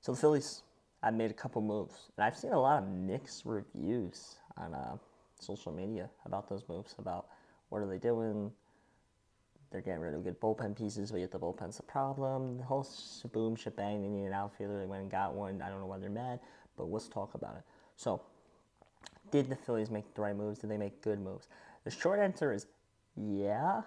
So the Phillies have made a couple moves, and I've seen a lot of mixed reviews on social media about those moves, about what are they doing. They're getting rid of good bullpen pieces, but yet the bullpen's a problem. The whole boom shebang, they need an outfielder. They went and got one. I don't know why they're mad, but let's talk about it. So, did the Phillies make the right moves? Did they make good moves? The short answer is yeah,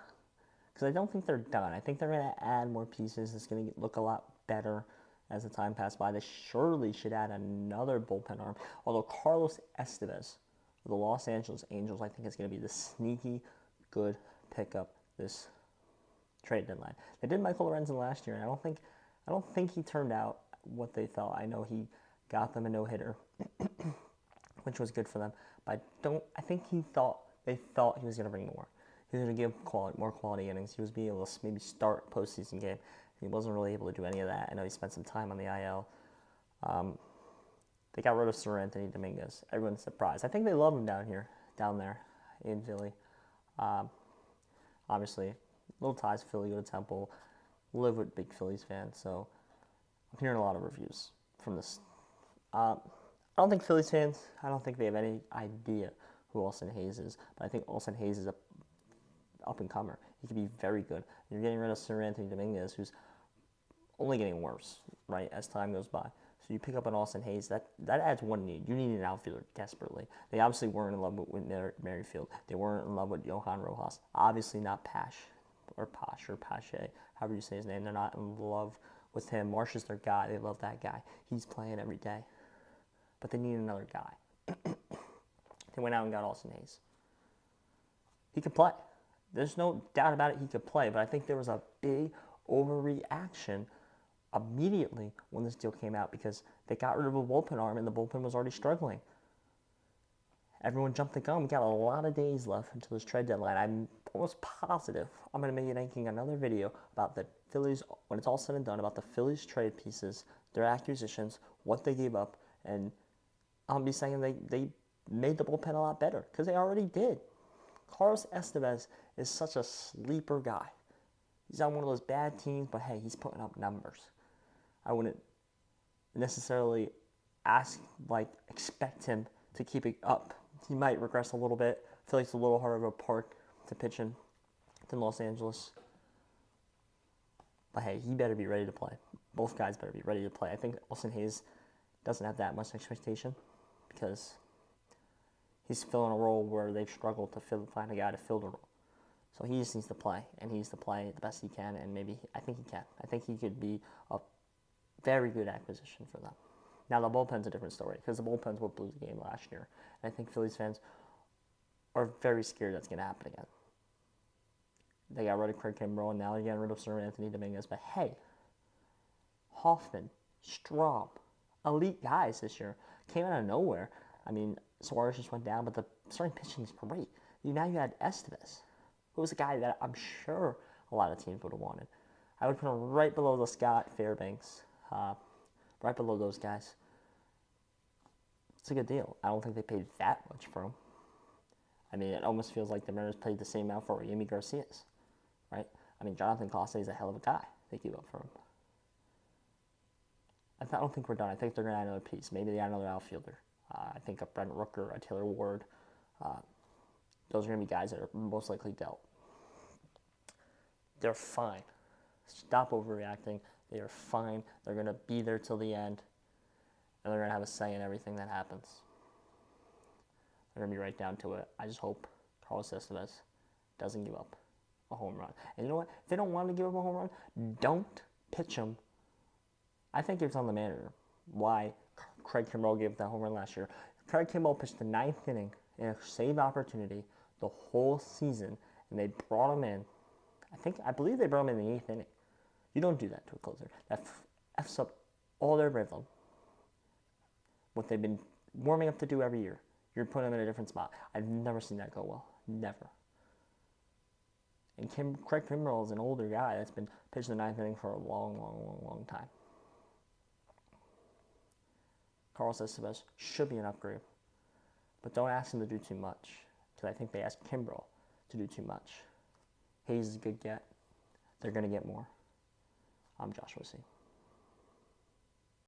because I don't think they're done. I think they're going to add more pieces. It's going to look a lot better as the time passes by. They surely should add another bullpen arm. Although Carlos Estevez of the Los Angeles Angels, I think is going to be the sneaky good pickup this trade deadline. They did Michael Lorenzen last year, and I don't think he turned out what they thought. I know he got them a no-hitter, which was good for them. But I think they thought he was going to bring more. He was going to give more quality innings. He was being able to maybe start a postseason game. He wasn't really able to do any of that. I know he spent some time on the IL. They got rid of Sir Anthony Dominguez. Everyone's surprised. I think they love him down there in Philly. Obviously, little ties to Philly, go to Temple, live with big Phillies fans. So I'm hearing a lot of reviews from this. I don't think Phillies fans, I don't think they have any idea who Austin Hayes is. But I think Austin Hayes is a up-and-comer. He could be very good. You're getting rid of Sir Anthony Dominguez, who's only getting worse, right, as time goes by. So you pick up an Austin Hayes, that adds one need. You need an outfielder desperately. They obviously weren't in love with Merrifield. They weren't in love with Johan Rojas. Obviously not Pache, however you say his name. They're not in love with him. Marsh is their guy. They love that guy. He's playing every day. But they need another guy. They went out and got Austin Hayes. He could play. There's no doubt about it, he could play. But I think there was a big overreaction immediately when this deal came out because they got rid of a bullpen arm and the bullpen was already struggling. Everyone jumped the gun. We got a lot of days left until this trade deadline. I'm almost positive I'm going to be making another video about the Phillies, when it's all said and done, about the Phillies trade pieces, their acquisitions, what they gave up, and I'll be saying they made the bullpen a lot better because they already did. Carlos Estevez is such a sleeper guy. He's on one of those bad teams, but hey, he's putting up numbers. I wouldn't necessarily expect him to keep it up. He might regress a little bit. I feel like it's a little harder of a park to pitch in than Los Angeles. But hey, he better be ready to play. Both guys better be ready to play. I think Austin Hayes doesn't have that much expectation because he's filling a role where they've struggled to find a guy to fill the role. So he just needs to play, and he needs to play the best he can, and I think he can. I think he could be a very good acquisition for them. Now, the bullpen's a different story, because the bullpen's what blew the game last year. And I think Phillies fans are very scared that's going to happen again. They got rid of Craig Kimbrell, and now they're getting rid of Sir Anthony Dominguez. But hey, Hoffman, Straub, elite guys this year, came out of nowhere. I mean, Suarez just went down, but the starting pitching is great. Now you had Estevez, who was a guy that I'm sure a lot of teams would have wanted. I would put him right below the Scott Fairbanks, right below those guys. It's a good deal. I don't think they paid that much for him. I mean, it almost feels like the Mariners paid the same amount for Yimi Garcias, right? I mean, Jonathan Costa is a hell of a guy. They gave up for him. I don't think we're done. I think they're going to add another piece. Maybe they add another outfielder. I think a Brent Rooker, a Taylor Ward. Those are going to be guys that are most likely dealt. They're fine. Stop overreacting. They are fine. They're going to be there till the end. And they're going to have a say in everything that happens. They're going to be right down to it. I just hope Carlos Estevez doesn't give up a home run. And you know what? If they don't want to give up a home run, don't pitch him. I think it's on the manager why Craig Kimbrell gave up that home run last year. Craig Kimbrell pitched the 9th inning in a saved opportunity the whole season, and they brought him in. I believe they brought him in the 8th inning. You don't do that to a closer. That F's up all their rhythm. What they've been warming up to do every year. You're putting them in a different spot. I've never seen that go well. Never. And Craig Kimbrell is an older guy that's been pitching the 9th inning for a long time. Carlos Estevez should be an upgrade. But don't ask him to do too much, because I think they asked Kimbrell to do too much. Hayes is a good get. They're going to get more. I'm Joshua C.